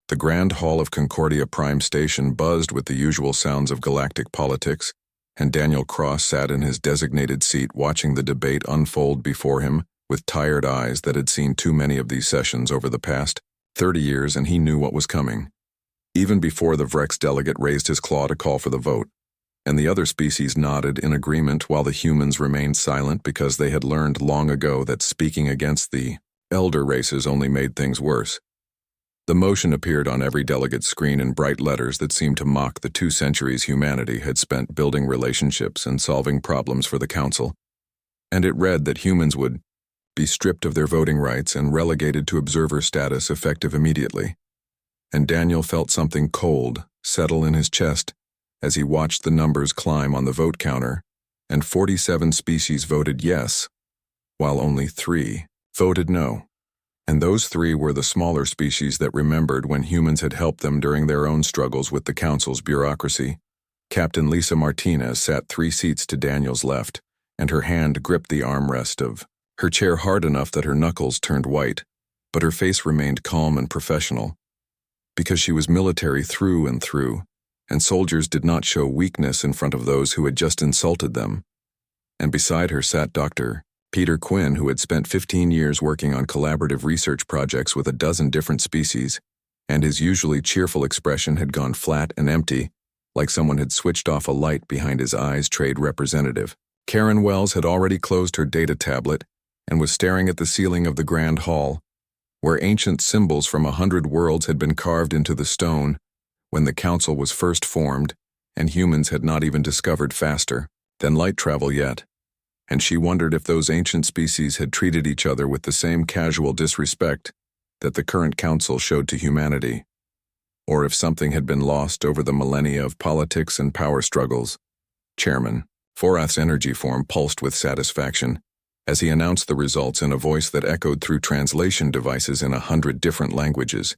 The grand hall of Concordia Prime Station buzzed with the usual sounds of galactic politics, and Daniel Cross sat in his designated seat watching the debate unfold before him with tired eyes that had seen too many of these sessions over the past 30 years, and he knew what was coming. Even before the Vrex delegate raised his claw to call for the vote, and the other species nodded in agreement while the humans remained silent because they had learned long ago that speaking against the elder races only made things worse. The motion appeared on every delegate's screen in bright letters that seemed to mock the 2 centuries humanity had spent building relationships and solving problems for the Council, and it read that humans would be stripped of their voting rights and relegated to observer status effective immediately. And Daniel felt something cold settle in his chest as he watched the numbers climb on the vote counter, and 47 species voted yes, while only 3 voted no. And those 3 were the smaller species that remembered when humans had helped them during their own struggles with the Council's bureaucracy. Captain Lisa Martinez sat 3 seats to Daniel's left, and her hand gripped the armrest of her chair hard enough that her knuckles turned white, but her face remained calm and professional. Because she was military through and through, and soldiers did not show weakness in front of those who had just insulted them. And beside her sat Dr. Peter Quinn, who had spent 15 years working on collaborative research projects with a dozen different species, and his usually cheerful expression had gone flat and empty, like someone had switched off a light behind his eyes. Trade representative Karen Wells had already closed her data tablet and was staring at the ceiling of the Grand Hall, where ancient symbols from 100 worlds had been carved into the stone when the Council was first formed, and humans had not even discovered faster than light travel yet. And she wondered if those ancient species had treated each other with the same casual disrespect that the current Council showed to humanity, or if something had been lost over the millennia of politics and power struggles. Chairman Forath's energy form pulsed with satisfaction as he announced the results in a voice that echoed through translation devices in 100 different languages,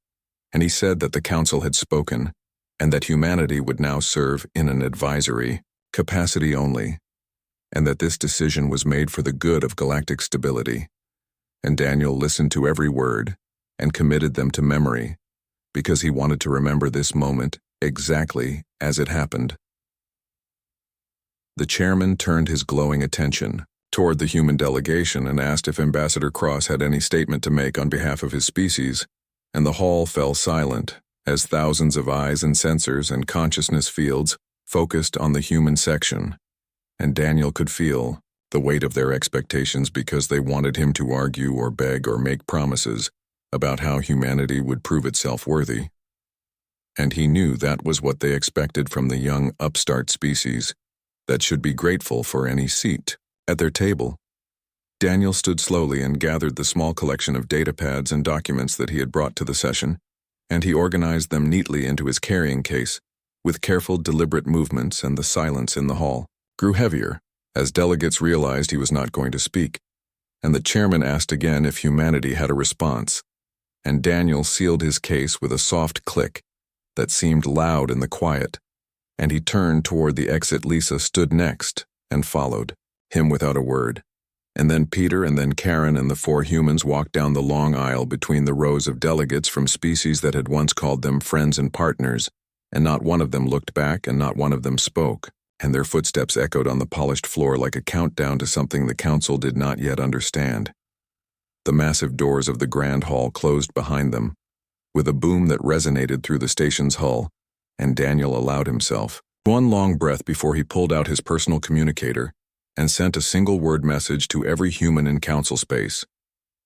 and he said that the Council had spoken, and that humanity would now serve in an advisory capacity only, and that this decision was made for the good of galactic stability. And Daniel listened to every word and committed them to memory, because he wanted to remember this moment exactly as it happened. The chairman turned his glowing attention toward the human delegation and asked if Ambassador Cross had any statement to make on behalf of his species, and the hall fell silent as thousands of eyes and sensors and consciousness fields focused on the human section, and Daniel could feel the weight of their expectations because they wanted him to argue or beg or make promises about how humanity would prove itself worthy. And he knew that was what they expected from the young upstart species that should be grateful for any seat at their table. Daniel stood slowly and gathered the small collection of datapads and documents that he had brought to the session, and he organized them neatly into his carrying case with careful, deliberate movements, and the silence in the hall grew heavier as delegates realized he was not going to speak, and the chairman asked again if humanity had a response, and Daniel sealed his case with a soft click that seemed loud in the quiet, and he turned toward the exit. Lisa stood next and followed him without a word, and then Peter and then Karen and the 4 humans walked down the long aisle between the rows of delegates from species that had once called them friends and partners, and not one of them looked back and not one of them spoke, and their footsteps echoed on the polished floor like a countdown to something the Council did not yet understand. The massive doors of the Grand Hall closed behind them, with a boom that resonated through the station's hull, and Daniel allowed himself one long breath before he pulled out his personal communicator and sent a single-word message to every human in Council space.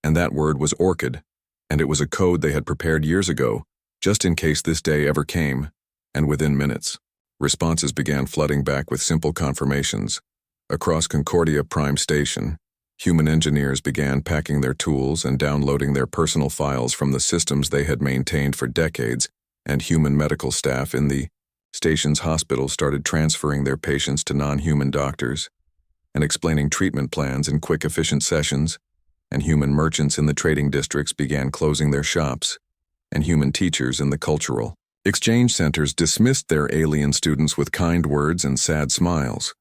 And that word was orchid, and it was a code they had prepared years ago, just in case this day ever came, and within minutes, responses began flooding back with simple confirmations. Across Concordia Prime Station, human engineers began packing their tools and downloading their personal files from the systems they had maintained for decades, and human medical staff in the station's hospitals started transferring their patients to non-human doctors and explaining treatment plans in quick, efficient sessions, and human merchants in the trading districts began closing their shops, and human teachers in the cultural exchange centers dismissed their alien students with kind words and sad smiles.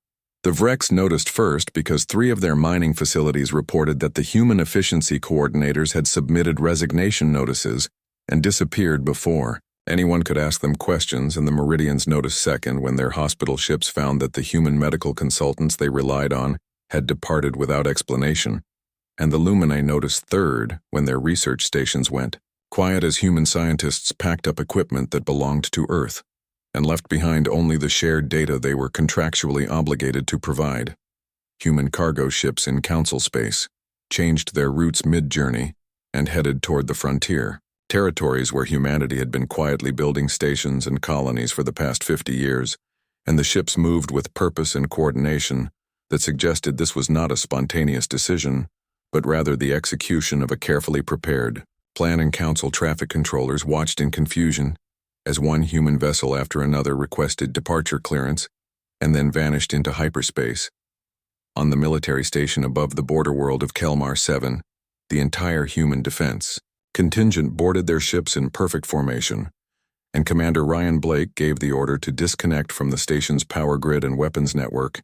The Vrex noticed first because 3 of their mining facilities reported that the human efficiency coordinators had submitted resignation notices and disappeared before Anyone could ask them questions, and the Meridians noticed second when their hospital ships found that the human medical consultants they relied on had departed without explanation, and the Luminae noticed third when their research stations went quiet as human scientists packed up equipment that belonged to Earth and left behind only the shared data they were contractually obligated to provide. Human cargo ships in Council space changed their routes mid-journey and headed toward the frontier, territories where humanity had been quietly building stations and colonies for the past 50 years, and the ships moved with purpose and coordination that suggested this was not a spontaneous decision, but rather the execution of a carefully prepared plan. And Council traffic controllers watched in confusion as one human vessel after another requested departure clearance and then vanished into hyperspace. On the military station above the border world of Kelmar 7, the entire human defense contingent boarded their ships in perfect formation, and Commander Ryan Blake gave the order to disconnect from the station's power grid and weapons network,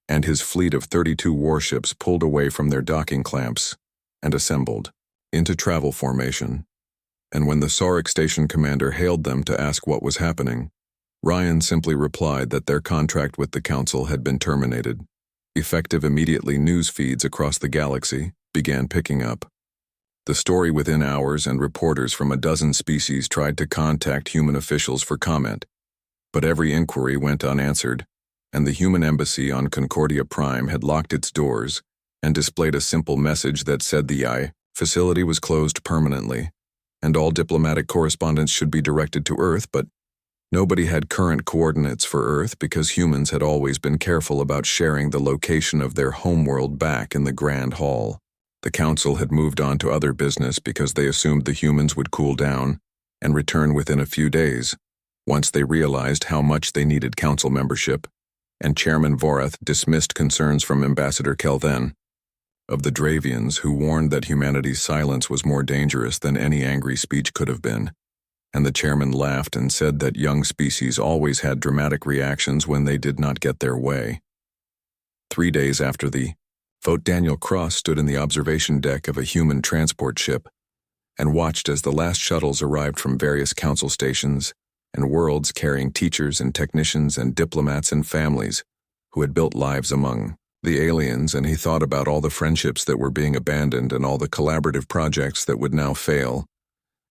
and his fleet of 32 warships pulled away from their docking clamps and assembled into travel formation. And when the Sauric station commander hailed them to ask what was happening, Ryan simply replied that their contract with the Council had been terminated. Effective immediately, news feeds across the galaxy began picking up the story within hours, and reporters from a dozen species tried to contact human officials for comment, but every inquiry went unanswered, and the human embassy on Concordia Prime had locked its doors and displayed a simple message that said the facility was closed permanently, and all diplomatic correspondence should be directed to Earth, but nobody had current coordinates for Earth because humans had always been careful about sharing the location of their homeworld back in the Grand Hall. The Council had moved on to other business because they assumed the humans would cool down and return within a few days, once they realized how much they needed Council membership, and Chairman Vorath dismissed concerns from Ambassador Kelven of the Dravians, who warned that humanity's silence was more dangerous than any angry speech could have been, and the chairman laughed and said that young species always had dramatic reactions when they did not get their way. 3 days after the vote, Daniel Cross stood in the observation deck of a human transport ship and watched as the last shuttles arrived from various Council stations and worlds carrying teachers and technicians and diplomats and families who had built lives among the aliens, and he thought about all the friendships that were being abandoned and all the collaborative projects that would now fail,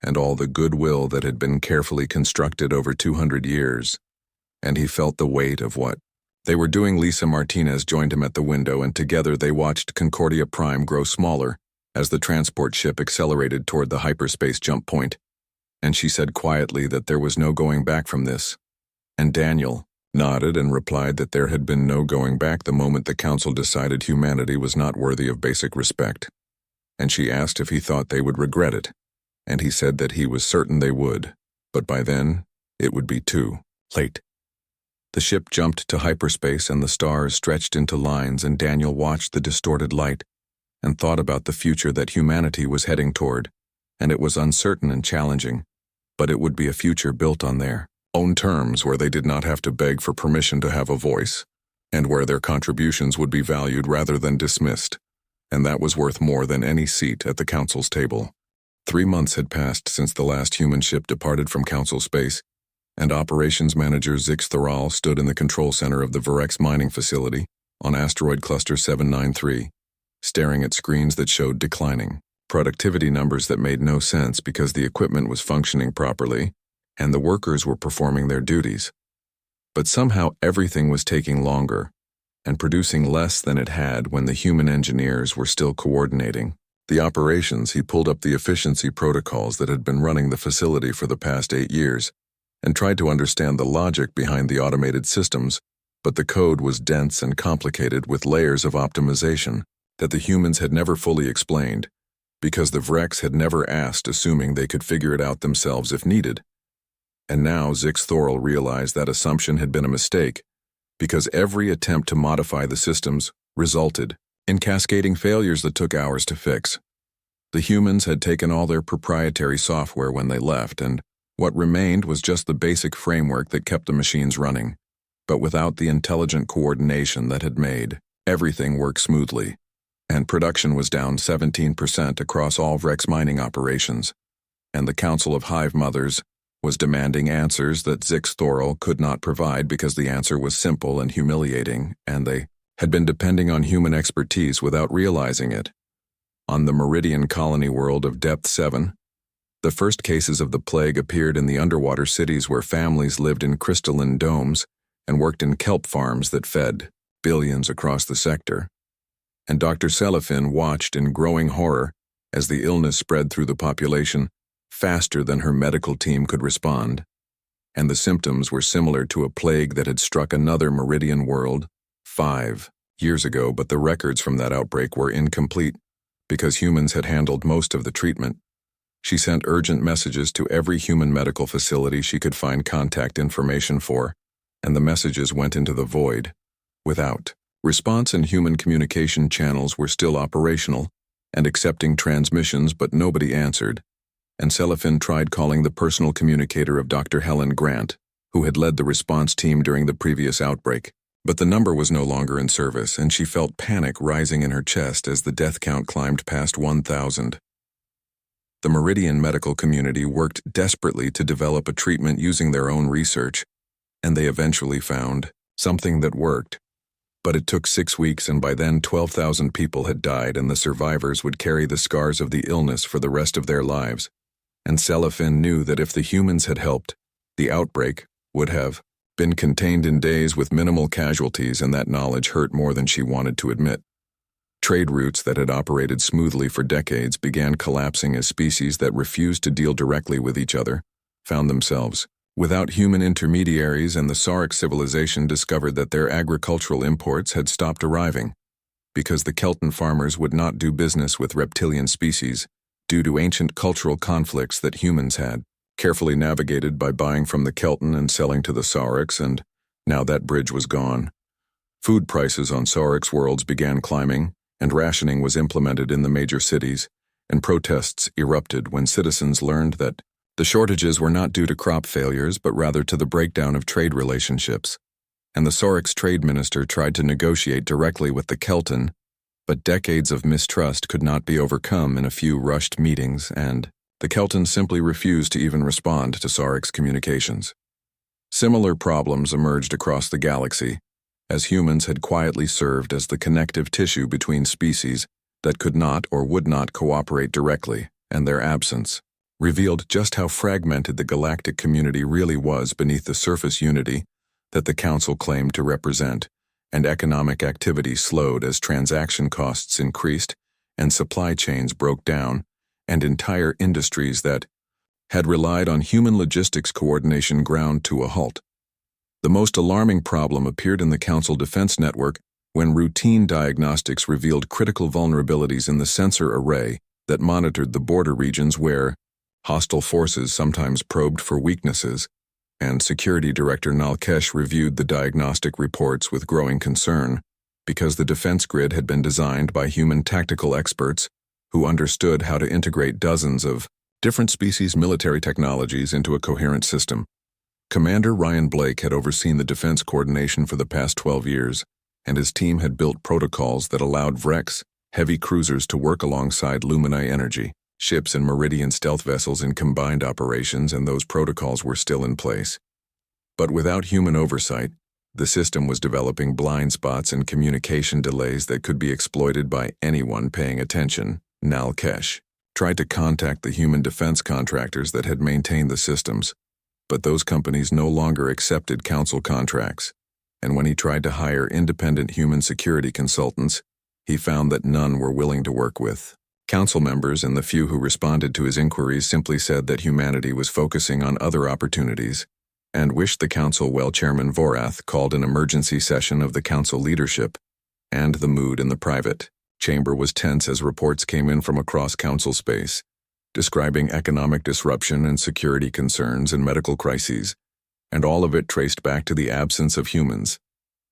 and all the goodwill that had been carefully constructed over 200 years, and he felt the weight of what they were doing. Lisa Martinez joined him at the window, and together they watched Concordia Prime grow smaller as the transport ship accelerated toward the hyperspace jump point, and she said quietly that there was no going back from this, and Daniel nodded and replied that there had been no going back the moment the Council decided humanity was not worthy of basic respect, and she asked if he thought they would regret it, and he said that he was certain they would, but by then it would be too late. The ship jumped to hyperspace and the stars stretched into lines, and Daniel watched the distorted light and thought about the future that humanity was heading toward, and it was uncertain and challenging, but it would be a future built on their own terms, where they did not have to beg for permission to have a voice, and where their contributions would be valued rather than dismissed, and that was worth more than any seat at the Council's table. 3 months had passed since the last human ship departed from Council space, and Operations Manager Zix Thoral stood in the control center of the Virex mining facility on Asteroid Cluster 793, staring at screens that showed declining productivity numbers that made no sense because the equipment was functioning properly and the workers were performing their duties. But somehow everything was taking longer and producing less than it had when the human engineers were still coordinating the operations. He pulled up the efficiency protocols that had been running the facility for the past 8 years and tried to understand the logic behind the automated systems, but the code was dense and complicated with layers of optimization that the humans had never fully explained, because the Vrex had never asked, assuming they could figure it out themselves if needed. And now Zix Thoral realized that assumption had been a mistake, because every attempt to modify the systems resulted in cascading failures that took hours to fix. The humans had taken all their proprietary software when they left, and what remained was just the basic framework that kept the machines running, but without the intelligent coordination that had made everything work smoothly. And production was down 17% across all Vrex mining operations, and the Council of Hive Mothers was demanding answers that Zix Thorol could not provide because the answer was simple and humiliating, and they had been depending on human expertise without realizing it. On the Meridian colony world of Depth 7, the first cases of the plague appeared in the underwater cities where families lived in crystalline domes and worked in kelp farms that fed billions across the sector. And Dr. Celefin watched in growing horror as the illness spread through the population faster than her medical team could respond. And the symptoms were similar to a plague that had struck another Meridian world 5 years ago, but the records from that outbreak were incomplete because humans had handled most of the treatment. She sent urgent messages to every human medical facility she could find contact information for, and the messages went into the void, without response, and human communication channels were still operational and accepting transmissions, but nobody answered. And Celefin tried calling the personal communicator of Dr. Helen Grant, who had led the response team during the previous outbreak, but the number was no longer in service, and she felt panic rising in her chest as the death count climbed past 1,000. The Meridian medical community worked desperately to develop a treatment using their own research, and they eventually found something that worked. But it took 6 weeks, and by then 12,000 people had died, and the survivors would carry the scars of the illness for the rest of their lives. And Celefin knew that if the humans had helped, the outbreak would have been contained in days with minimal casualties, and that knowledge hurt more than she wanted to admit. Trade routes that had operated smoothly for decades began collapsing as species that refused to deal directly with each other found themselves without human intermediaries, and the Sauric civilization discovered that their agricultural imports had stopped arriving because the Kelton farmers would not do business with reptilian species due to ancient cultural conflicts that humans had carefully navigated by buying from the Kelton and selling to the Saurics, and now that bridge was gone. Food prices on Saurics worlds began climbing, and rationing was implemented in the major cities, and protests erupted when citizens learned that the shortages were not due to crop failures but rather to the breakdown of trade relationships. And the Saurics trade minister tried to negotiate directly with the Kelton, but decades of mistrust could not be overcome in a few rushed meetings, and the Kelton simply refused to even respond to Saurics communications. Similar problems emerged across the galaxy, as humans had quietly served as the connective tissue between species that could not or would not cooperate directly, and their absence revealed just how fragmented the galactic community really was beneath the surface unity that the Council claimed to represent, and economic activity slowed as transaction costs increased and supply chains broke down, and entire industries that had relied on human logistics coordination ground to a halt. The most alarming problem appeared in the Council defense network when routine diagnostics revealed critical vulnerabilities in the sensor array that monitored the border regions where hostile forces sometimes probed for weaknesses, and Security Director Nalkesh reviewed the diagnostic reports with growing concern because the defense grid had been designed by human tactical experts who understood how to integrate dozens of different species' military technologies into a coherent system. Commander Ryan Blake had overseen the defense coordination for the past 12 years, and his team had built protocols that allowed Vrex heavy cruisers to work alongside Lumini Energy ships and Meridian stealth vessels in combined operations, and those protocols were still in place. But without human oversight, the system was developing blind spots and communication delays that could be exploited by anyone paying attention. Nalkesh tried to contact the human defense contractors that had maintained the systems, but those companies no longer accepted Council contracts, and when he tried to hire independent human security consultants, he found that none were willing to work with Council members, and the few who responded to his inquiries simply said that humanity was focusing on other opportunities, and wished the Council well. Chairman Vorath called an emergency session of the Council leadership, and the mood in the private chamber was tense as reports came in from across Council space, describing economic disruption and security concerns and medical crises, and all of it traced back to the absence of humans.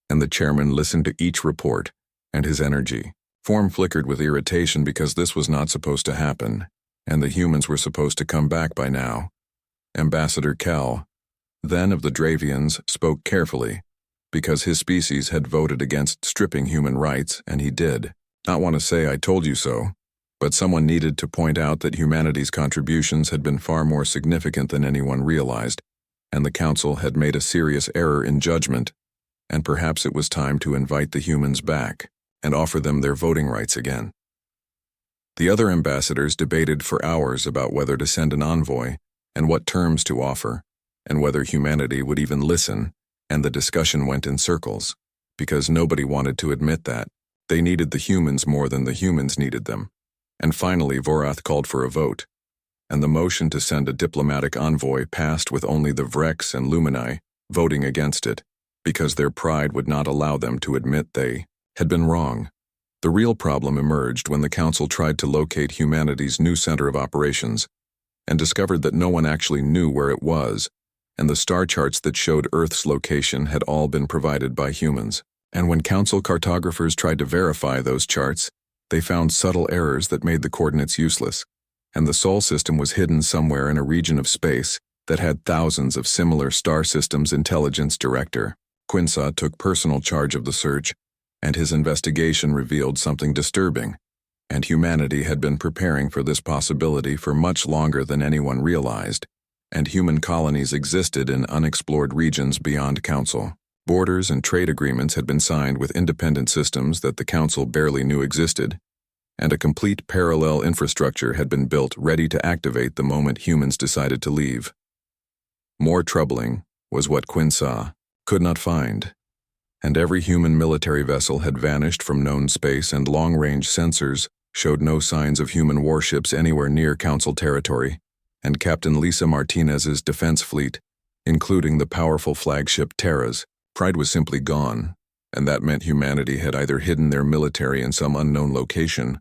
And the chairman listened to each report, and his energy form flickered with irritation because this was not supposed to happen, and the humans were supposed to come back by now. Ambassador Cal, then of the Dravians, spoke carefully, because his species had voted against stripping human rights, and he did not want to say "I told you so," But someone needed to point out that humanity's contributions had been far more significant than anyone realized, and the council had made a serious error in judgment, and perhaps it was time to invite the humans back and offer them their voting rights again. The other ambassadors debated for hours about whether to send an envoy and what terms to offer, and whether humanity would even listen, and the discussion went in circles, because nobody wanted to admit that they needed the humans more than the humans needed them. And finally Vorath called for a vote, and the motion to send a diplomatic envoy passed with only the Vrex and Lumini voting against it, because their pride would not allow them to admit they had been wrong. The real problem emerged when the Council tried to locate humanity's new center of operations, and discovered that no one actually knew where it was, and the star charts that showed Earth's location had all been provided by humans. And when Council cartographers tried to verify those charts, they found subtle errors that made the coordinates useless, and the Sol system was hidden somewhere in a region of space that had thousands of similar star systems. Intelligence Director Quinsaw took personal charge of the search, and his investigation revealed something disturbing, and humanity had been preparing for this possibility for much longer than anyone realized, and human colonies existed in unexplored regions beyond Council. Borders and trade agreements had been signed with independent systems that the Council barely knew existed, and a complete parallel infrastructure had been built ready to activate the moment humans decided to leave. More troubling was what Quinsaw could not find, and every human military vessel had vanished from known space, and long-range sensors showed no signs of human warships anywhere near Council territory, and Captain Lisa Martinez's defense fleet, including the powerful flagship Terra's, pride was simply gone, and that meant humanity had either hidden their military in some unknown location,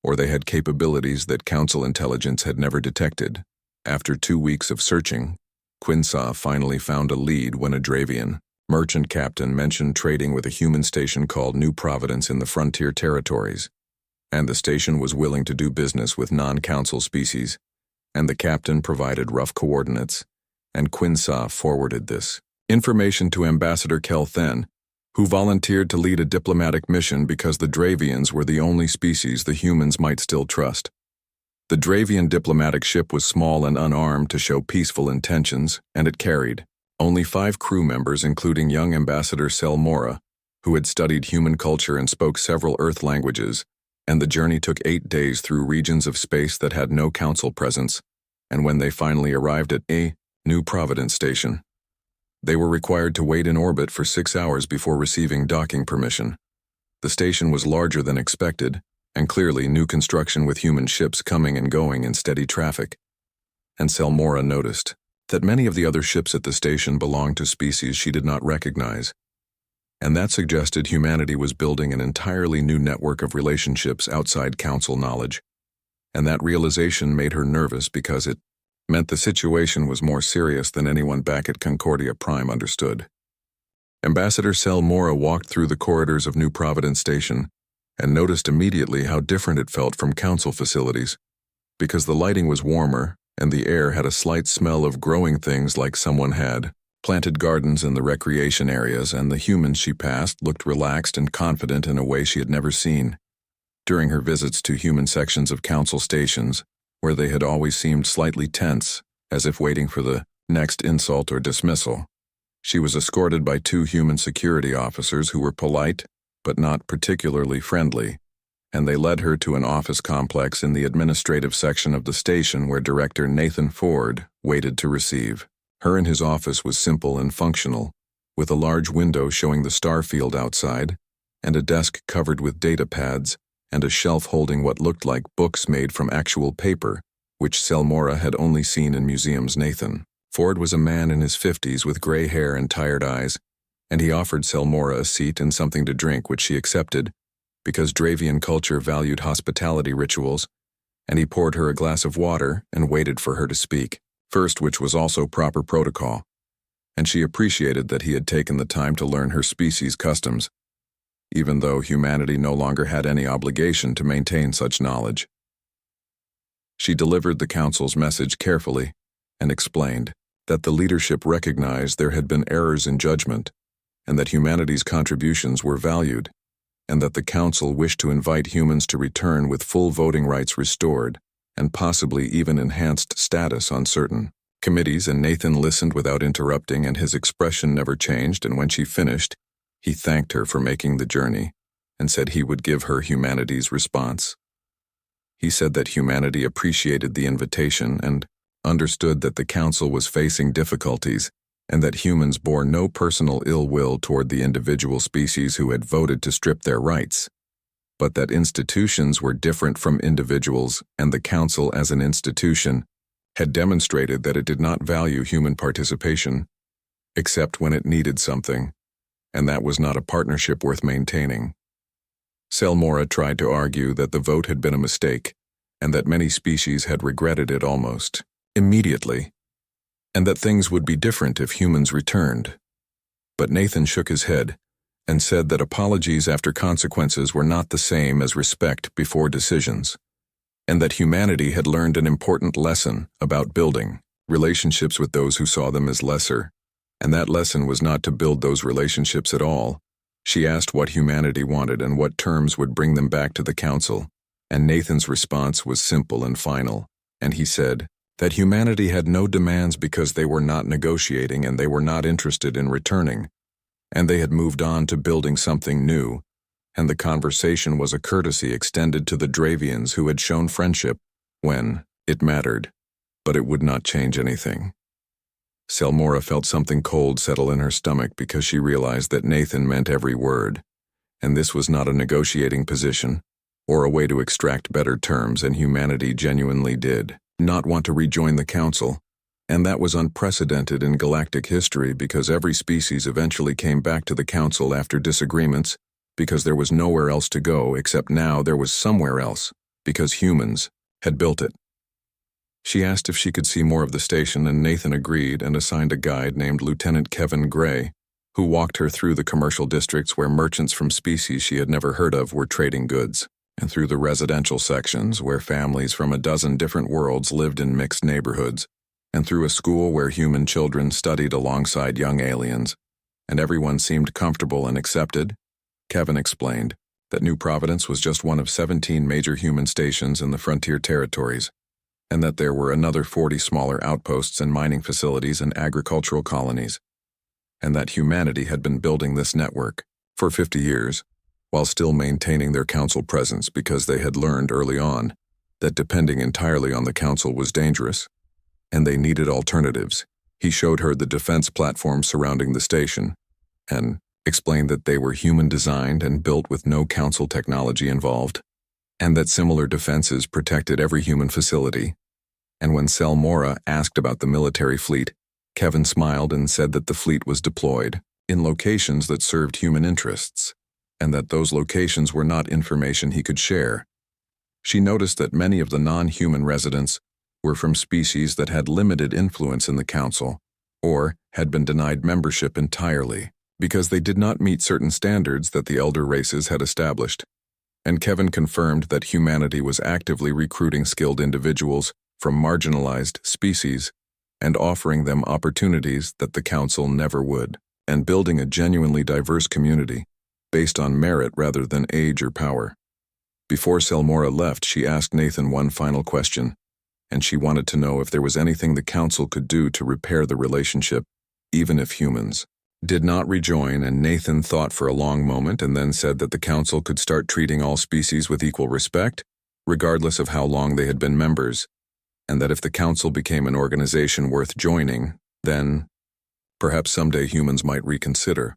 or they had capabilities that Council intelligence had never detected. After 2 weeks of searching, Quinsaw finally found a lead when a Dravian merchant captain mentioned trading with a human station called New Providence in the frontier territories, and the station was willing to do business with non-Council species, and the captain provided rough coordinates, and Quinsaw forwarded this information to Ambassador Kelthen, who volunteered to lead a diplomatic mission because the Dravians were the only species the humans might still trust. The Dravian diplomatic ship was small and unarmed to show peaceful intentions, and it carried only 5 crew members, including young Ambassador Selmora, who had studied human culture and spoke several Earth languages, and the journey took 8 days through regions of space that had no Council presence, and when they finally arrived at a New Providence station, they were required to wait in orbit for 6 hours before receiving docking permission. The station was larger than expected, and clearly new construction with human ships coming and going in steady traffic. And Selmora noticed that many of the other ships at the station belonged to species she did not recognize, and that suggested humanity was building an entirely new network of relationships outside Council knowledge, and that realization made her nervous because it meant the situation was more serious than anyone back at Concordia Prime understood. Ambassador Selmora walked through the corridors of New Providence Station and noticed immediately how different it felt from Council facilities, because the lighting was warmer and the air had a slight smell of growing things like someone had planted gardens in the recreation areas, and the humans she passed looked relaxed and confident in a way she had never seen. During her visits to human sections of Council stations, where they had always seemed slightly tense, as if waiting for the next insult or dismissal, she was escorted by 2 human security officers who were polite but not particularly friendly, and they led her to an office complex in the administrative section of the station where Director Nathan Ford waited to receive her. And his office was simple and functional, with a large window showing the star field outside, and a desk covered with data pads, and a shelf holding what looked like books made from actual paper, which Selmora had only seen in museums. Nathan Ford was a man in his 50s with gray hair and tired eyes, and he offered Selmora a seat and something to drink, which she accepted, because Dravian culture valued hospitality rituals, and he poured her a glass of water and waited for her to speak first, which was also proper protocol, and she appreciated that he had taken the time to learn her species' customs, even though humanity no longer had any obligation to maintain such knowledge. She delivered the Council's message carefully and explained that the leadership recognized there had been errors in judgment and that humanity's contributions were valued, and that the council wished to invite humans to return with full voting rights restored, and possibly even enhanced status on certain committees. And Nathan listened without interrupting, and his expression never changed, and when she finished, he thanked her for making the journey, and said he would give her humanity's response. He said that humanity appreciated the invitation and understood that the council was facing difficulties, and that humans bore no personal ill will toward the individual species who had voted to strip their rights, but that institutions were different from individuals, and the council as an institution had demonstrated that it did not value human participation, except when it needed something, and that was not a partnership worth maintaining. Selmora tried to argue that the vote had been a mistake, and that many species had regretted it almost immediately, and that things would be different if humans returned. But Nathan shook his head and said that apologies after consequences were not the same as respect before decisions, and that humanity had learned an important lesson about building relationships with those who saw them as lesser, and that lesson was not to build those relationships at all. She asked what humanity wanted and what terms would bring them back to the council, and Nathan's response was simple and final, and he said that humanity had no demands because they were not negotiating and they were not interested in returning, and they had moved on to building something new, and the conversation was a courtesy extended to the Dravians who had shown friendship when it mattered, but it would not change anything. Selmora felt something cold settle in her stomach because she realized that Nathan meant every word, and this was not a negotiating position or a way to extract better terms, and humanity genuinely did not want to rejoin the council, and that was unprecedented in galactic history because every species eventually came back to the council after disagreements because there was nowhere else to go, except now there was somewhere else because humans had built it. She asked if she could see more of the station, and Nathan agreed and assigned a guide named Lieutenant Kevin Gray, who walked her through the commercial districts where merchants from species she had never heard of were trading goods, and through the residential sections where families from a dozen different worlds lived in mixed neighborhoods, and through a school where human children studied alongside young aliens, and everyone seemed comfortable and accepted. Kevin explained that New Providence was just one of 17 major human stations in the frontier territories, and that there were another 40 smaller outposts and mining facilities and agricultural colonies, and that humanity had been building this network for 50 years, while still maintaining their council presence because they had learned early on that depending entirely on the council was dangerous, and they needed alternatives. He showed her the defense platforms surrounding the station, and explained that they were human-designed and built with no council technology involved, and that similar defenses protected every human facility. And when Selmora asked about the military fleet, Kevin smiled and said that the fleet was deployed in locations that served human interests, and that those locations were not information he could share. She noticed that many of the non-human residents were from species that had limited influence in the council, or had been denied membership entirely, because they did not meet certain standards that the elder races had established. And Kevin confirmed that humanity was actively recruiting skilled individuals from marginalized species and offering them opportunities that the council never would, and building a genuinely diverse community based on merit rather than age or power. Before Selmora left, she asked Nathan one final question, and she wanted to know if there was anything the council could do to repair the relationship, even if humans did not rejoin. And Nathan thought for a long moment and then said that the council could start treating all species with equal respect, regardless of how long they had been members, and that if the council became an organization worth joining, then perhaps someday humans might reconsider.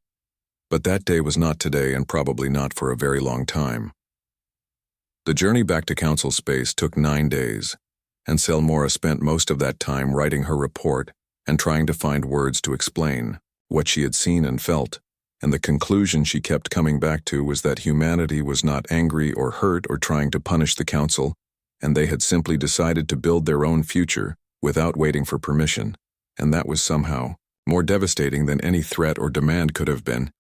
But that day was not today, and probably not for a very long time. The journey back to council space took 9 days, and Selmora spent most of that time writing her report and trying to find words to explain what she had seen and felt, and the conclusion she kept coming back to was that humanity was not angry or hurt or trying to punish the council, and they had simply decided to build their own future without waiting for permission, and that was somehow more devastating than any threat or demand could have been.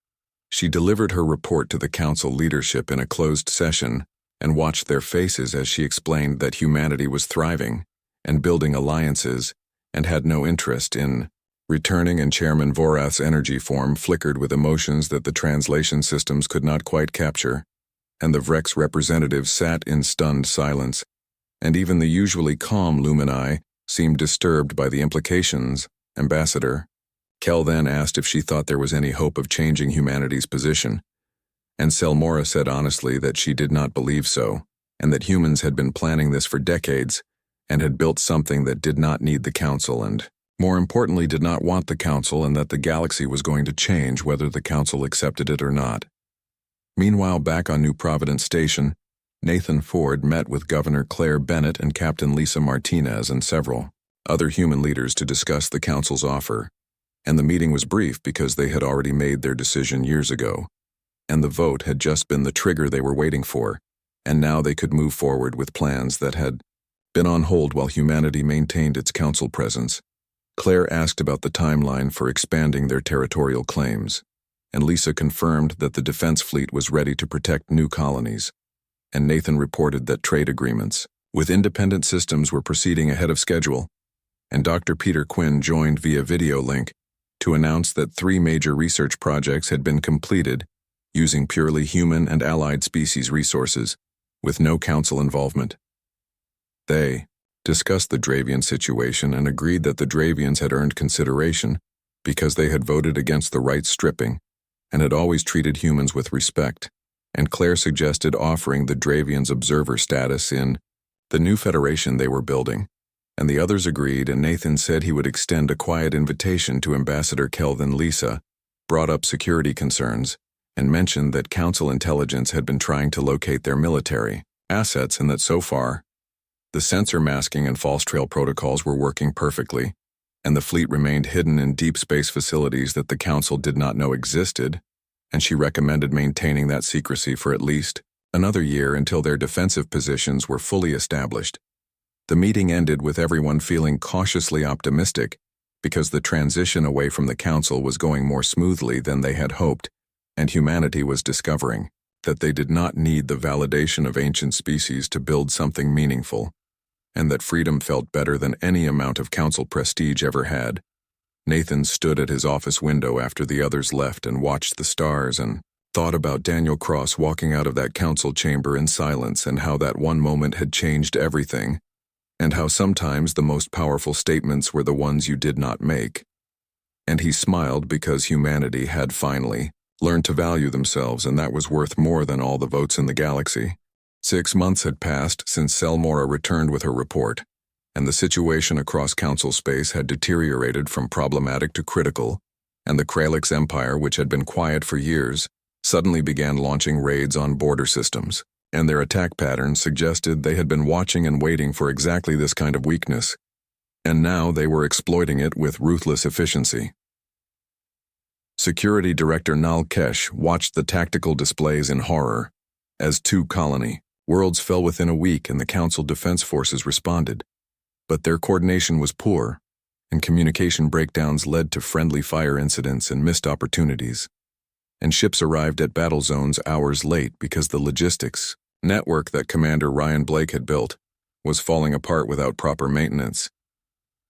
She delivered her report to the council leadership in a closed session and watched their faces as she explained that humanity was thriving and building alliances and had no interest in returning, and Chairman Vorath's energy form flickered with emotions that the translation systems could not quite capture. and the Vrex representatives sat in stunned silence, and even the usually calm Lumini seemed disturbed by the implications. Ambassador, Kel then asked if she thought there was any hope of changing humanity's position, and Selmora said honestly that she did not believe so, and that humans had been planning this for decades, and had built something that did not need the Council and, more importantly, did not want the Council, and that the galaxy was going to change whether the Council accepted it or not. Meanwhile, back on New Providence Station, Nathan Ford met with Governor Claire Bennett and Captain Lisa Martinez and several other human leaders to discuss the Council's offer, and the meeting was brief because they had already made their decision years ago, and the vote had just been the trigger they were waiting for, and now they could move forward with plans that had been on hold while humanity maintained its Council presence. Claire asked about the timeline for expanding their territorial claims, and Lisa confirmed that the defense fleet was ready to protect new colonies, and Nathan reported that trade agreements with independent systems were proceeding ahead of schedule, and Dr. Peter Quinn joined via video link to announce that 3 major research projects had been completed using purely human and allied species resources, with no Council involvement. They discussed the Dravian situation and agreed that the Dravians had earned consideration because they had voted against the rights stripping and had always treated humans with respect, and Claire suggested offering the Dravians observer status in the new federation they were building, and the others agreed, and Nathan said he would extend a quiet invitation to Ambassador Kelvin. Lisa brought up security concerns and mentioned that Council intelligence had been trying to locate their military assets and that so far, the sensor masking and false trail protocols were working perfectly, and the fleet remained hidden in deep space facilities that the Council did not know existed, and she recommended maintaining that secrecy for at least another year until their defensive positions were fully established. The meeting ended with everyone feeling cautiously optimistic because the transition away from the Council was going more smoothly than they had hoped, and humanity was discovering that they did not need the validation of ancient species to build something meaningful, and that freedom felt better than any amount of Council prestige ever had. Nathan stood at his office window after the others left and watched the stars and thought about Daniel Cross walking out of that Council chamber in silence, and how that one moment had changed everything, and how sometimes the most powerful statements were the ones you did not make. And he smiled because humanity had finally learned to value themselves, and that was worth more than all the votes in the galaxy. 6 months had passed since Selmora returned with her report, and the situation across Council space had deteriorated from problematic to critical, and the Kralix Empire, which had been quiet for years, suddenly began launching raids on border systems, and their attack patterns suggested they had been watching and waiting for exactly this kind of weakness, and now they were exploiting it with ruthless efficiency. Security Director Nal Kesh watched the tactical displays in horror, as 2 colony worlds fell within a week and the Council Defense Forces responded, but their coordination was poor, and communication breakdowns led to friendly fire incidents and missed opportunities, and ships arrived at battle zones hours late because the logistics network that Commander Ryan Blake had built was falling apart without proper maintenance.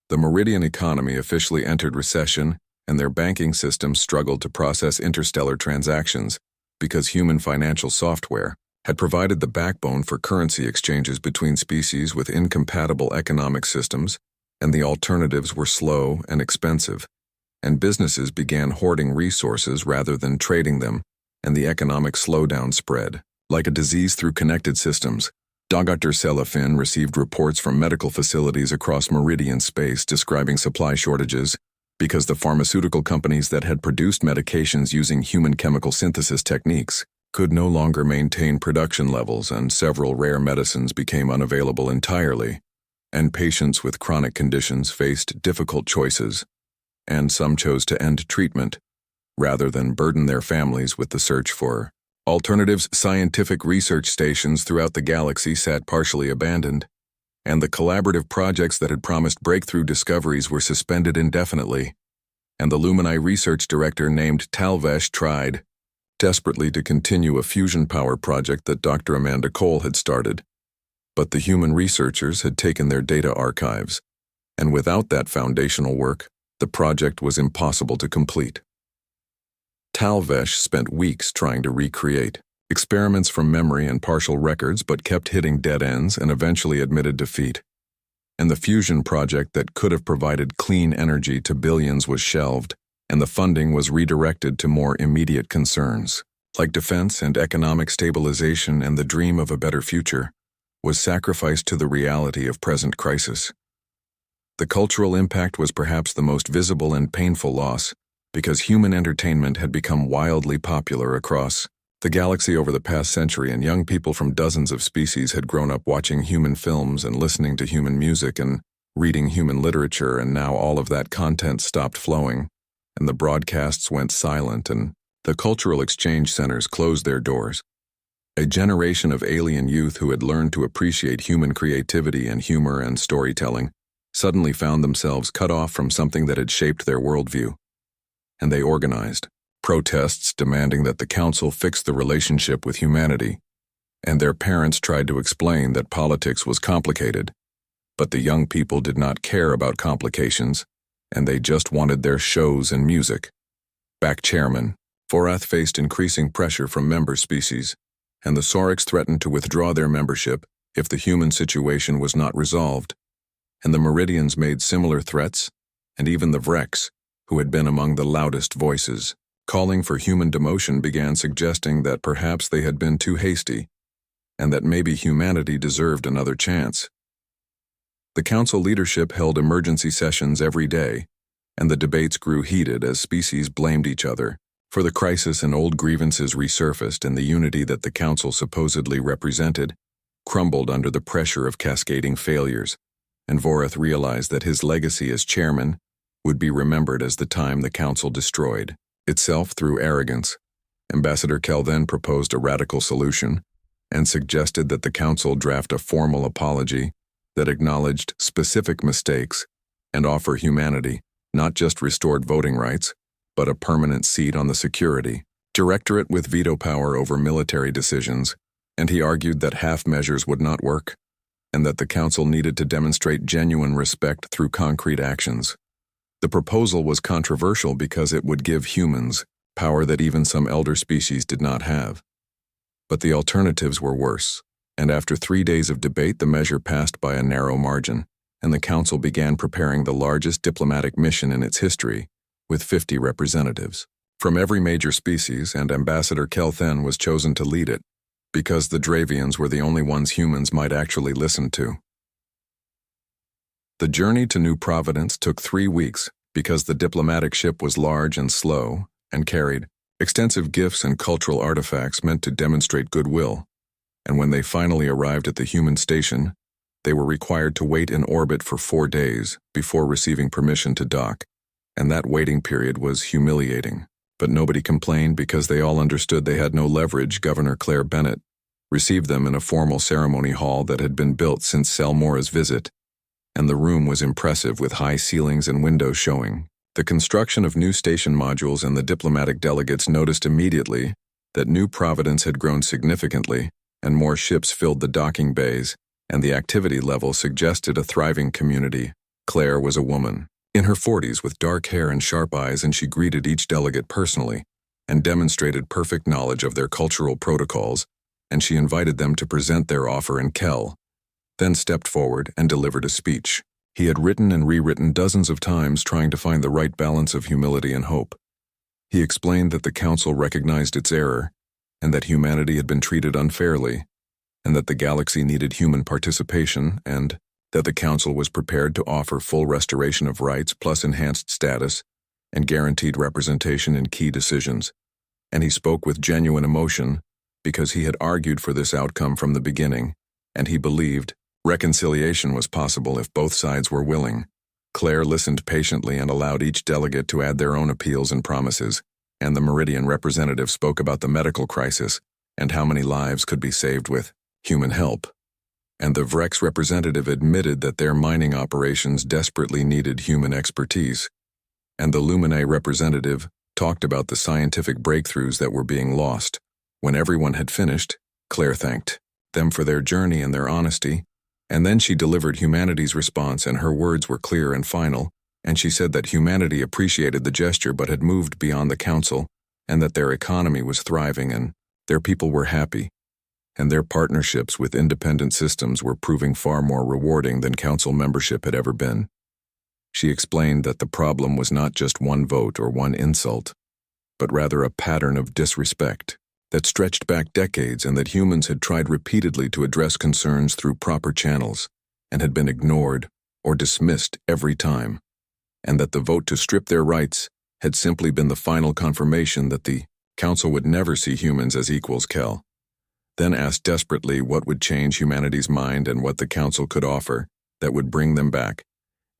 The Meridian economy officially entered recession, and their banking systems struggled to process interstellar transactions because human financial software had provided the backbone for currency exchanges between species with incompatible economic systems, and the alternatives were slow and expensive, and businesses began hoarding resources rather than trading them, and the economic slowdown spread like a disease through connected systems. Dr. Selafin received reports from medical facilities across Meridian space describing supply shortages because the pharmaceutical companies that had produced medications using human chemical synthesis techniques could no longer maintain production levels, and several rare medicines became unavailable entirely, and patients with chronic conditions faced difficult choices, and some chose to end treatment rather than burden their families with the search for alternatives. Scientific research stations throughout the galaxy sat partially abandoned, and the collaborative projects that had promised breakthrough discoveries were suspended indefinitely, and the Lumini research director named Talvesh tried desperately to continue a fusion power project that Dr. Amanda Cole had started, but the human researchers had taken their data archives, and without that foundational work, the project was impossible to complete. Talvesh spent weeks trying to recreate Experiments from memory and partial records but kept hitting dead ends and eventually admitted defeat. And the fusion project that could have provided clean energy to billions was shelved, and the funding was redirected to more immediate concerns, like defense and economic stabilization, and the dream of a better future was sacrificed to the reality of present crisis. The cultural impact was perhaps the most visible and painful loss, because human entertainment had become wildly popular across the galaxy over the past century, and young people from dozens of species had grown up watching human films and listening to human music and reading human literature, and now all of that content stopped flowing, and the broadcasts went silent, and the cultural exchange centers closed their doors. A generation of alien youth who had learned to appreciate human creativity and humor and storytelling suddenly found themselves cut off from something that had shaped their worldview. And they organized protests demanding that the council fix the relationship with humanity, and their parents tried to explain that politics was complicated, but the young people did not care about complications, and they just wanted their shows and music. Back Chairman Forath faced increasing pressure from member species, and the Saurics threatened to withdraw their membership if the human situation was not resolved, and the Meridians made similar threats, and even the Vrex, who had been among the loudest voices, calling for human demotion, began suggesting that perhaps they had been too hasty, and that maybe humanity deserved another chance. The council leadership held emergency sessions every day, and the debates grew heated as species blamed each other for the crisis, and old grievances resurfaced, and the unity that the council supposedly represented crumbled under the pressure of cascading failures, and Vorath realized that his legacy as chairman would be remembered as the time the council destroyed itself through arrogance. Ambassador Kell then proposed a radical solution and suggested that the council draft a formal apology that acknowledged specific mistakes and offer humanity not just restored voting rights, but a permanent seat on the Security Directorate with veto power over military decisions, and he argued that half measures would not work, and that the council needed to demonstrate genuine respect through concrete actions. The proposal was controversial because it would give humans power that even some elder species did not have. But the alternatives were worse, and after 3 days of debate, the measure passed by a narrow margin, and the council began preparing the largest diplomatic mission in its history, with 50 representatives from every major species, and Ambassador Kelthen was chosen to lead it, because the Dravians were the only ones humans might actually listen to. The journey to New Providence took 3 weeks because the diplomatic ship was large and slow and carried extensive gifts and cultural artifacts meant to demonstrate goodwill, and when they finally arrived at the human station, they were required to wait in orbit for 4 days before receiving permission to dock, and that waiting period was humiliating. But nobody complained because they all understood they had no leverage. Governor Claire Bennett received them in a formal ceremony hall that had been built since Selmora's visit, and the room was impressive with high ceilings and windows showing the construction of new station modules, and the diplomatic delegates noticed immediately that New Providence had grown significantly, and more ships filled the docking bays, and the activity level suggested a thriving community. Claire was a woman in her 40s with dark hair and sharp eyes, and she greeted each delegate personally and demonstrated perfect knowledge of their cultural protocols, and she invited them to present their offer, and Kell then stepped forward and delivered a speech. He had written and rewritten dozens of times, trying to find the right balance of humility and hope. He explained that the council recognized its error, and that humanity had been treated unfairly, and that the galaxy needed human participation, and that the council was prepared to offer full restoration of rights plus enhanced status and guaranteed representation in key decisions. And he spoke with genuine emotion because he had argued for this outcome from the beginning, and he believed reconciliation was possible if both sides were willing. Claire listened patiently and allowed each delegate to add their own appeals and promises, and the Meridian representative spoke about the medical crisis and how many lives could be saved with human help. And the Vrex representative admitted that their mining operations desperately needed human expertise. And the Luminae representative talked about the scientific breakthroughs that were being lost. When everyone had finished, Claire thanked them for their journey and their honesty, and then she delivered humanity's response, and her words were clear and final, and she said that humanity appreciated the gesture but had moved beyond the council, and that their economy was thriving, and Their people were happy, and their partnerships with independent systems were proving far more rewarding than council membership had ever been. She explained that the problem was not just one vote or one insult, but rather a pattern of disrespect that stretched back decades, and that humans had tried repeatedly to address concerns through proper channels and had been ignored or dismissed every time, and that the vote to strip their rights had simply been the final confirmation that the council would never see humans as equals. Kel then asked desperately what would change humanity's mind and what the council could offer that would bring them back,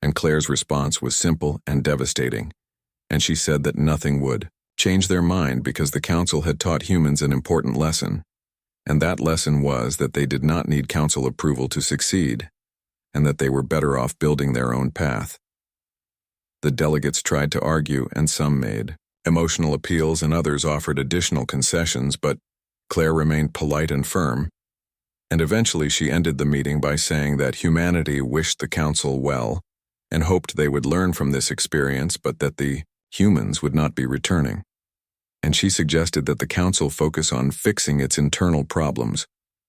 and Claire's response was simple and devastating, and she said that nothing would change their mind because the council had taught humans an important lesson, and that lesson was that they did not need council approval to succeed, and that they were better off building their own path. The delegates tried to argue, and some made emotional appeals and others offered additional concessions, but Claire remained polite and firm, and eventually she ended the meeting by saying that humanity wished the council well and hoped they would learn from this experience, but that the humans would not be returning. And she suggested that the council focus on fixing its internal problems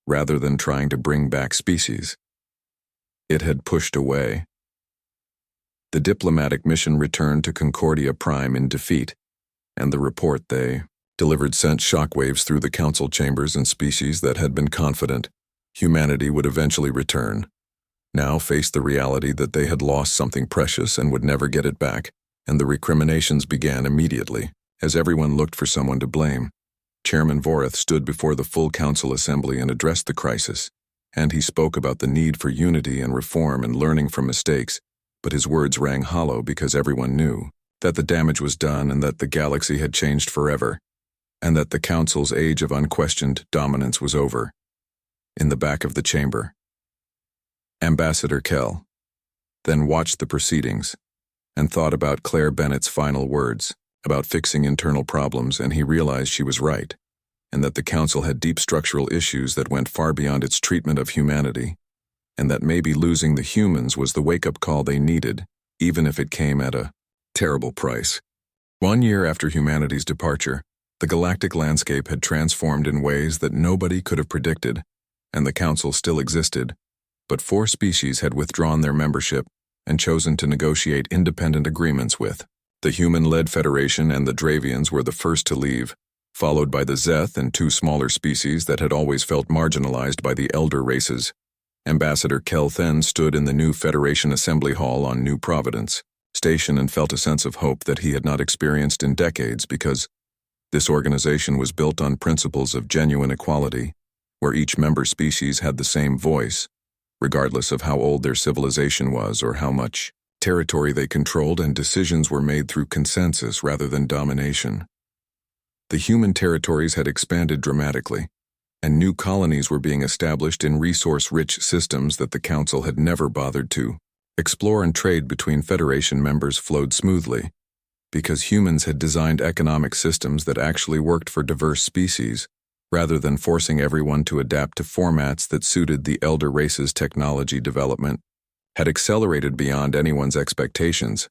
rather than trying to bring back species it had pushed away. The diplomatic mission returned to Concordia Prime in defeat, and the report they delivered sent shockwaves through the council chambers, and species that had been confident humanity would eventually return now faced the reality that they had lost something precious and would never get it back, and the recriminations began immediately, as everyone looked for someone to blame. Chairman Voreth stood before the full council assembly and addressed the crisis, and he spoke about the need for unity and reform and learning from mistakes, but his words rang hollow because everyone knew that the damage was done and that the galaxy had changed forever, and that the council's age of unquestioned dominance was over. In the back of the chamber, Ambassador Kell then watched the proceedings and thought about Claire Bennett's final words about fixing internal problems, and he realized she was right, and that the council had deep structural issues that went far beyond its treatment of humanity, and that maybe losing the humans was the wake-up call they needed, even if it came at a terrible price. 1 year after humanity's departure, the galactic landscape had transformed in ways that nobody could have predicted, and the council still existed, but 4 species had withdrawn their membership and chosen to negotiate independent agreements with. The human-led Federation and the Dravians were the first to leave, followed by the Zeth and 2 smaller species that had always felt marginalized by the elder races. Ambassador Kell then stood in the new Federation Assembly Hall on New Providence Station and felt a sense of hope that he had not experienced in decades, because this organization was built on principles of genuine equality, where each member species had the same voice, regardless of how old their civilization was or how much territory they controlled, and decisions were made through consensus rather than domination. The human territories had expanded dramatically, and new colonies were being established in resource-rich systems that the council had never bothered to explore, and trade between Federation members flowed smoothly, because humans had designed economic systems that actually worked for diverse species, rather than forcing everyone to adapt to formats that suited the elder race's technology development had accelerated beyond anyone's expectations,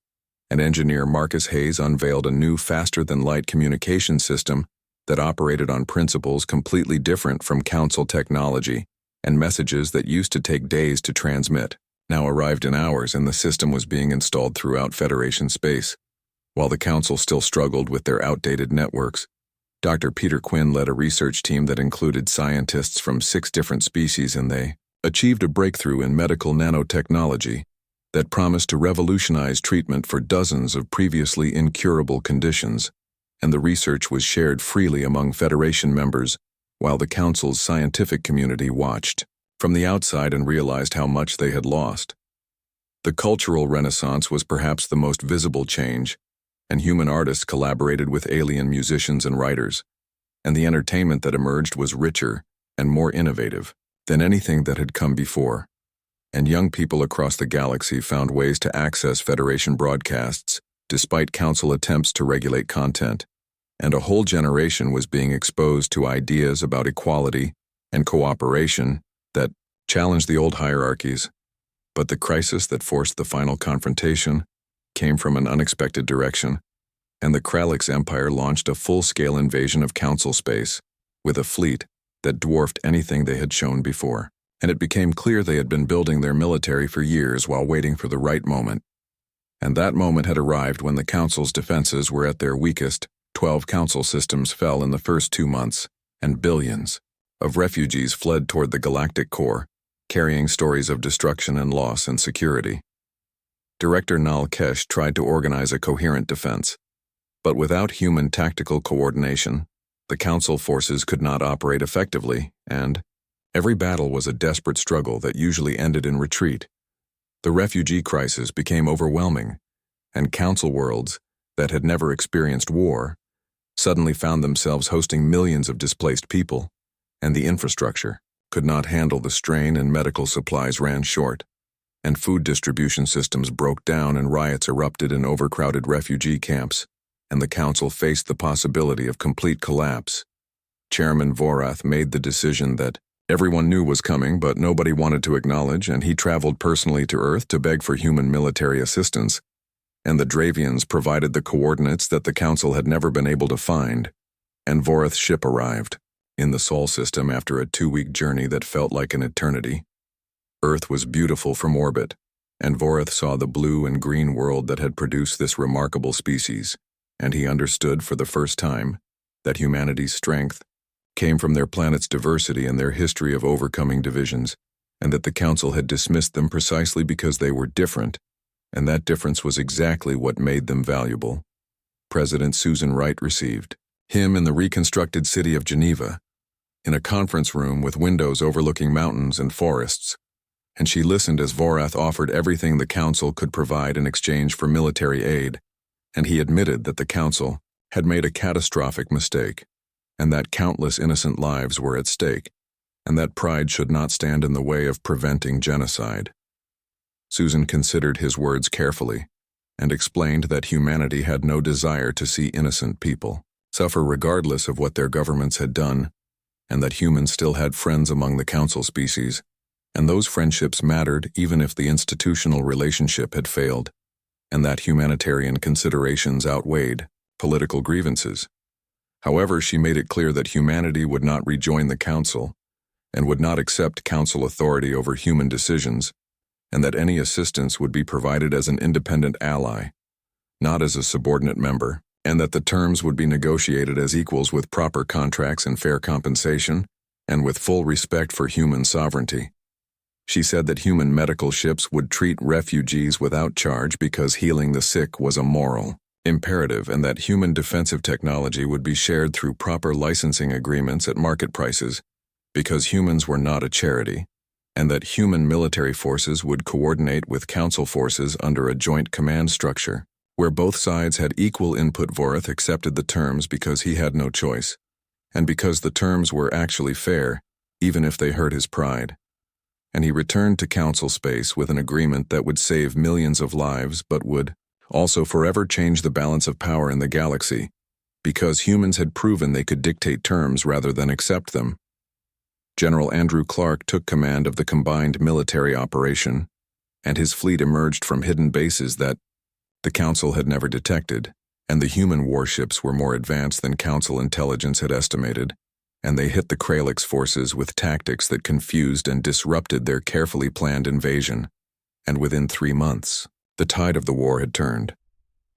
and engineer Marcus Hayes unveiled a new faster-than-light communication system that operated on principles completely different from council technology, and messages that used to take days to transmit now arrived in hours, and the system was being installed throughout Federation space. While the council still struggled with their outdated networks, Dr. Peter Quinn led a research team that included scientists from 6 different species, and they achieved a breakthrough in medical nanotechnology that promised to revolutionize treatment for dozens of previously incurable conditions, and the research was shared freely among Federation members while the Council's scientific community watched from the outside and realized how much they had lost. The cultural renaissance was perhaps the most visible change, and human artists collaborated with alien musicians and writers, and the entertainment that emerged was richer and more innovative than anything that had come before, and young people across the galaxy found ways to access Federation broadcasts despite Council attempts to regulate content, and a whole generation was being exposed to ideas about equality and cooperation that challenged the old hierarchies. But the crisis that forced the final confrontation came from an unexpected direction, and the Kralix Empire launched a full-scale invasion of Council space, with a fleet that dwarfed anything they had shown before. And it became clear they had been building their military for years while waiting for the right moment. And that moment had arrived when the Council's defenses were at their weakest. 12 Council systems fell in the first 2 months, and billions of refugees fled toward the galactic core, carrying stories of destruction and loss and security. Director Nal Kesh tried to organize a coherent defense, but without human tactical coordination, the Council forces could not operate effectively, and every battle was a desperate struggle that usually ended in retreat. The refugee crisis became overwhelming, and Council worlds that had never experienced war suddenly found themselves hosting millions of displaced people, and the infrastructure could not handle the strain, and medical supplies ran short, and food distribution systems broke down, and riots erupted in overcrowded refugee camps, and the Council faced the possibility of complete collapse. Chairman Vorath made the decision that everyone knew was coming, but nobody wanted to acknowledge, and he traveled personally to Earth to beg for human military assistance, and the Dravians provided the coordinates that the Council had never been able to find, and Vorath's ship arrived in the Sol system after a 2-week journey that felt like an eternity. Earth was beautiful from orbit, and Vorath saw the blue and green world that had produced this remarkable species, and he understood for the first time that humanity's strength came from their planet's diversity and their history of overcoming divisions, and that the Council had dismissed them precisely because they were different, and that difference was exactly what made them valuable. President Susan Wright received him in the reconstructed city of Geneva, in a conference room with windows overlooking mountains and forests, and she listened as Vorath offered everything the Council could provide in exchange for military aid, and he admitted that the Council had made a catastrophic mistake, and that countless innocent lives were at stake, and that pride should not stand in the way of preventing genocide. Susan considered his words carefully, and explained that humanity had no desire to see innocent people suffer regardless of what their governments had done, and that humans still had friends among the Council species, and those friendships mattered even if the institutional relationship had failed, and that humanitarian considerations outweighed political grievances. However, she made it clear that humanity would not rejoin the Council, and would not accept Council authority over human decisions, and that any assistance would be provided as an independent ally, not as a subordinate member, and that the terms would be negotiated as equals with proper contracts and fair compensation, and with full respect for human sovereignty. She said that human medical ships would treat refugees without charge because healing the sick was a moral imperative, and that human defensive technology would be shared through proper licensing agreements at market prices because humans were not a charity, and that human military forces would coordinate with Council forces under a joint command structure, where both sides had equal input. Vorath accepted the terms because he had no choice, and because the terms were actually fair, even if they hurt his pride. And he returned to Council space with an agreement that would save millions of lives but would also forever change the balance of power in the galaxy, because humans had proven they could dictate terms rather than accept them. General Andrew Clark took command of the combined military operation, and his fleet emerged from hidden bases that the Council had never detected, and the human warships were more advanced than Council intelligence had estimated, and they hit the Kralix forces with tactics that confused and disrupted their carefully planned invasion, and within 3 months, the tide of the war had turned.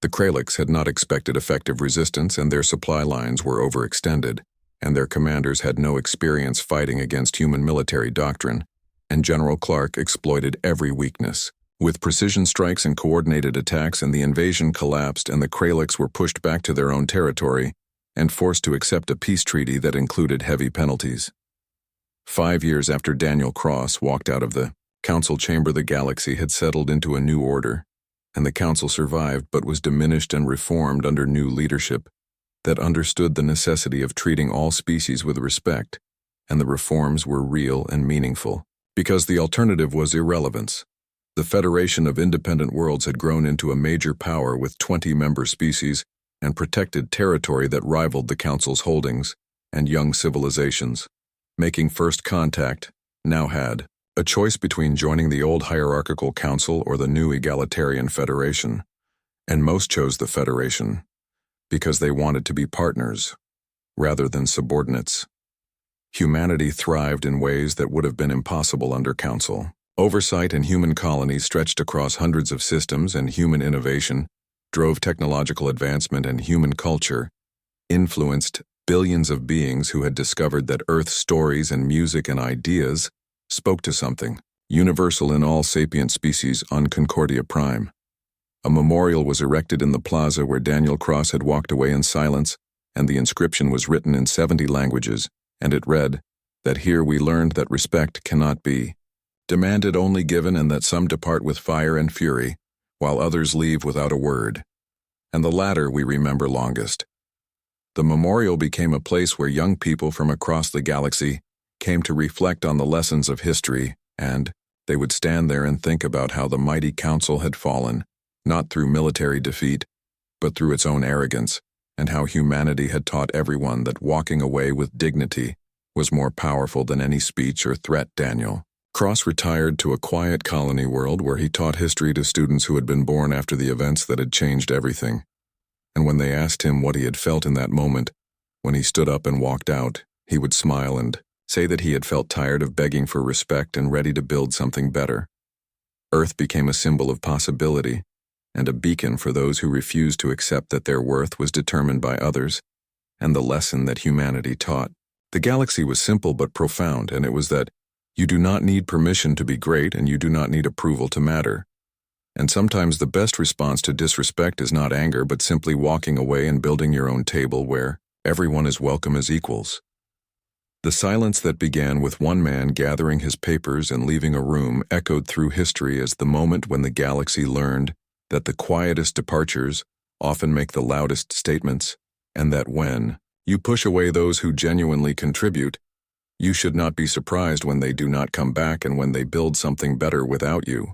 The Kralix had not expected effective resistance, and their supply lines were overextended, and their commanders had no experience fighting against human military doctrine, and General Clark exploited every weakness. With precision strikes and coordinated attacks, and the invasion collapsed, and the Kralix were pushed back to their own territory and forced to accept a peace treaty that included heavy penalties. 5 years after Daniel Cross walked out of the Council chamber, the galaxy had settled into a new order, and the Council survived but was diminished and reformed under new leadership that understood the necessity of treating all species with respect, and the reforms were real and meaningful, because the alternative was irrelevance. The Federation of Independent Worlds had grown into a major power with 20 member species and protected territory that rivaled the Council's holdings and young civilizations. Making first contact now had a choice between joining the old hierarchical Council or the new egalitarian Federation, and most chose the Federation because they wanted to be partners rather than subordinates. Humanity thrived in ways that would have been impossible under council. Oversight in human colonies stretched across hundreds of systems, and human innovation drove technological advancement, and human culture influenced billions of beings who had discovered that Earth's stories and music and ideas spoke to something universal in all sapient species on Concordia Prime. A memorial was erected in the plaza where Daniel Cross had walked away in silence, and the inscription was written in 70 languages, and it read, that here we learned that respect cannot be demanded, only given, and that some depart with fire and fury, while others leave without a word. And the latter we remember longest. The memorial became a place where young people from across the galaxy came to reflect on the lessons of history, and they would stand there and think about how the mighty council had fallen, not through military defeat, but through its own arrogance, and how humanity had taught everyone that walking away with dignity was more powerful than any speech or threat. Daniel Cross retired to a quiet colony world where he taught history to students who had been born after the events that had changed everything. And when they asked him what he had felt in that moment, when he stood up and walked out, he would smile and say that he had felt tired of begging for respect and ready to build something better. Earth became a symbol of possibility and a beacon for those who refused to accept that their worth was determined by others, and the lesson that humanity taught. The galaxy was simple but profound, and it was that you do not need permission to be great, and you do not need approval to matter. And sometimes the best response to disrespect is not anger, but simply walking away and building your own table where everyone is welcome as equals. The silence that began with one man gathering his papers and leaving a room echoed through history as the moment when the galaxy learned that the quietest departures often make the loudest statements, and that when you push away those who genuinely contribute, you should not be surprised when they do not come back and when they build something better without you.